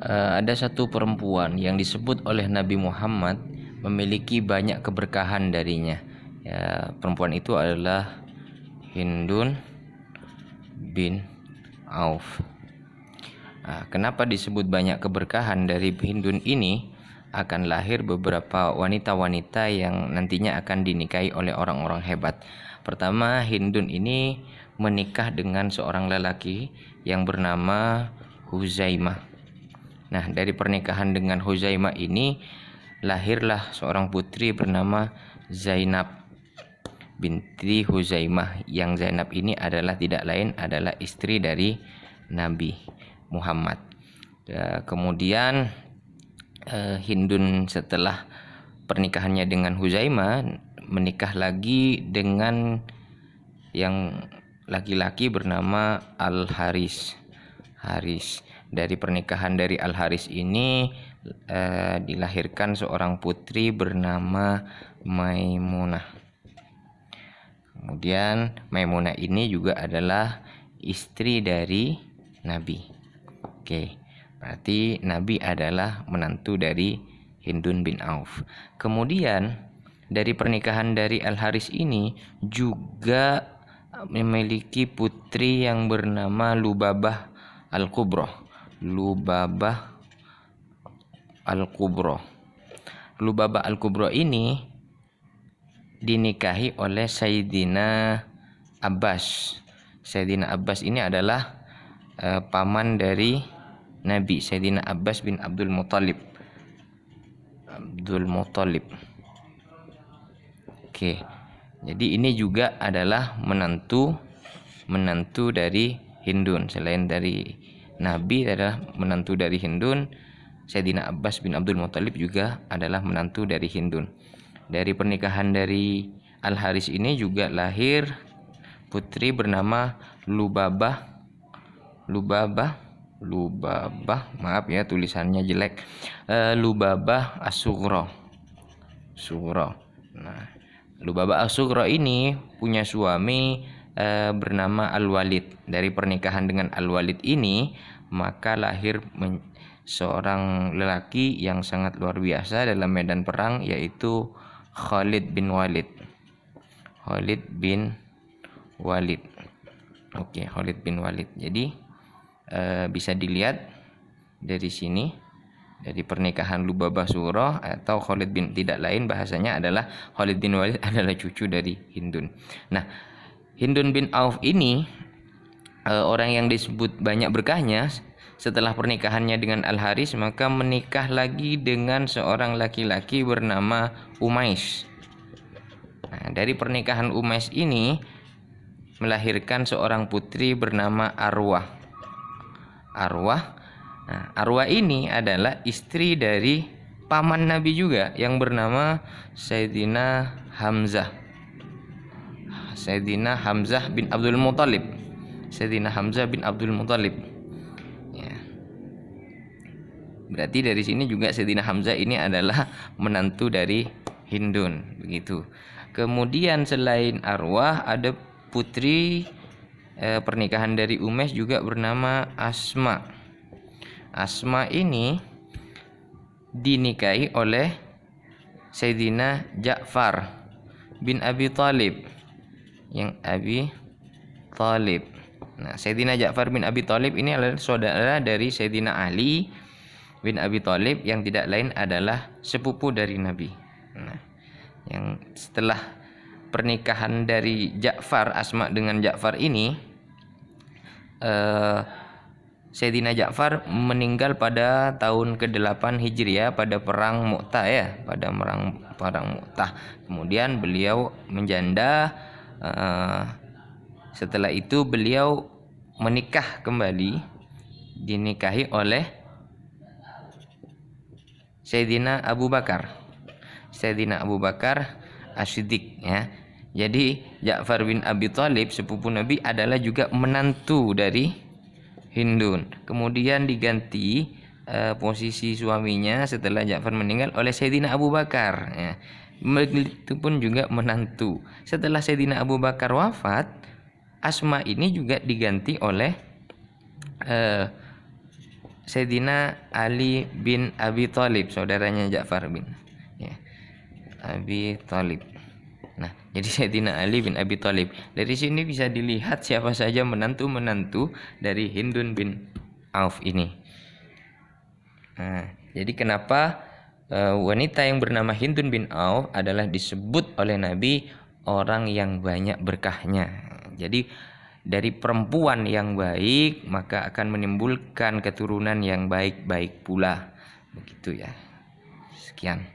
Ada satu perempuan yang disebut oleh Nabi Muhammad memiliki banyak keberkahan darinya. Ya, perempuan itu adalah Hindun bin Auf. Kenapa disebut banyak keberkahan dari Hindun ini? Akan lahir beberapa wanita-wanita yang nantinya akan dinikahi oleh orang-orang hebat. Pertama, Hindun ini menikah dengan seorang lelaki yang bernama Huzaimah. Nah, dari pernikahan dengan Huzaimah ini lahirlah seorang putri bernama Zainab binti Huzaimah, yang Zainab ini adalah tidak lain adalah istri dari Nabi Muhammad. Kemudian Hindun setelah pernikahannya dengan Huzaimah menikah lagi dengan yang laki-laki bernama Al-Haris. Dari pernikahan dari Al-Haris ini dilahirkan seorang putri bernama Maimunah. Kemudian Maimunah ini juga adalah istri dari Nabi. Oke, berarti Nabi adalah menantu dari Hindun bin Auf. Kemudian dari pernikahan dari Al-Haris ini juga memiliki putri yang bernama Lubabah Al-Kubra. Lubabah Al-Kubra ini dinikahi oleh Sayyidina Abbas. Sayyidina Abbas ini adalah paman dari Nabi, Sayyidina Abbas bin Abdul Muthalib. Oke. Jadi ini juga adalah menantu dari Hindun. Selain dari Nabi adalah menantu dari Hindun, Sayyidina Abbas bin Abdul Muthalib juga adalah menantu dari Hindun. Dari pernikahan dari Al-Haris ini juga lahir putri bernama Lubabah, maaf ya tulisannya jelek. Lubabah As-Sughra. Nah, Lubabah As-Sughra ini punya suami bernama Al-Walid. Dari pernikahan dengan Al-Walid ini maka lahir seorang lelaki yang sangat luar biasa dalam medan perang, yaitu Khalid bin Walid. Oke, Khalid bin Walid. Jadi bisa dilihat dari sini, dari pernikahan Lubabah Surah atau Khalid bin, tidak lain bahasanya adalah Khalid bin Walid adalah cucu dari Hindun. Nah, Hindun bin Auf ini orang yang disebut banyak berkahnya. Setelah pernikahannya dengan Al-Haris, maka menikah lagi dengan seorang laki-laki bernama Umais. Nah, dari pernikahan Umais ini melahirkan seorang putri bernama Arwah. Nah, Arwah ini adalah istri dari paman Nabi juga yang bernama Sayyidina Hamzah bin Abdul Muthalib. Ya. Berarti dari sini juga Sayyidina Hamzah ini adalah menantu dari Hindun, begitu. Kemudian selain Arwah ada putri pernikahan dari Umais juga bernama Asma. Asma ini dinikahi oleh Sayyidina Ja'far bin Abi Thalib. Nah, Sayyidina Ja'far bin Abi Thalib ini adalah saudara dari Sayyidina Ali bin Abi Thalib yang tidak lain adalah sepupu dari Nabi. Nah, yang setelah pernikahan dari Ja'far, Asma dengan Ja'far ini, Sayyidina Ja'far meninggal pada tahun ke-8 Hijriah pada perang Mu'tah ya, perang Mu'tah. Kemudian beliau menjanda. Setelah itu beliau menikah kembali, dinikahi oleh Sayyidina Abu Bakar As-Siddiq ya. Jadi Ja'far bin Abi Thalib sepupu Nabi adalah juga menantu dari Hindun. Kemudian diganti posisi suaminya setelah Ja'far meninggal oleh Sayyidina Abu Bakar ya. Itu pun juga menantu. Setelah Sayyidina Abu Bakar wafat, Asma ini juga diganti oleh Sayyidina Ali bin Abi Thalib, saudaranya Ja'far bin ya, Abi Thalib. Nah, jadi Sayyidina Ali bin Abi Thalib. Dari sini bisa dilihat siapa saja menantu-menantu dari Hindun bin Auf ini. Nah, jadi kenapa wanita yang bernama Hindun bin Auf adalah disebut oleh Nabi orang yang banyak berkahnya. Jadi dari perempuan yang baik maka akan menimbulkan keturunan yang baik-baik pula. Begitu ya. Sekian.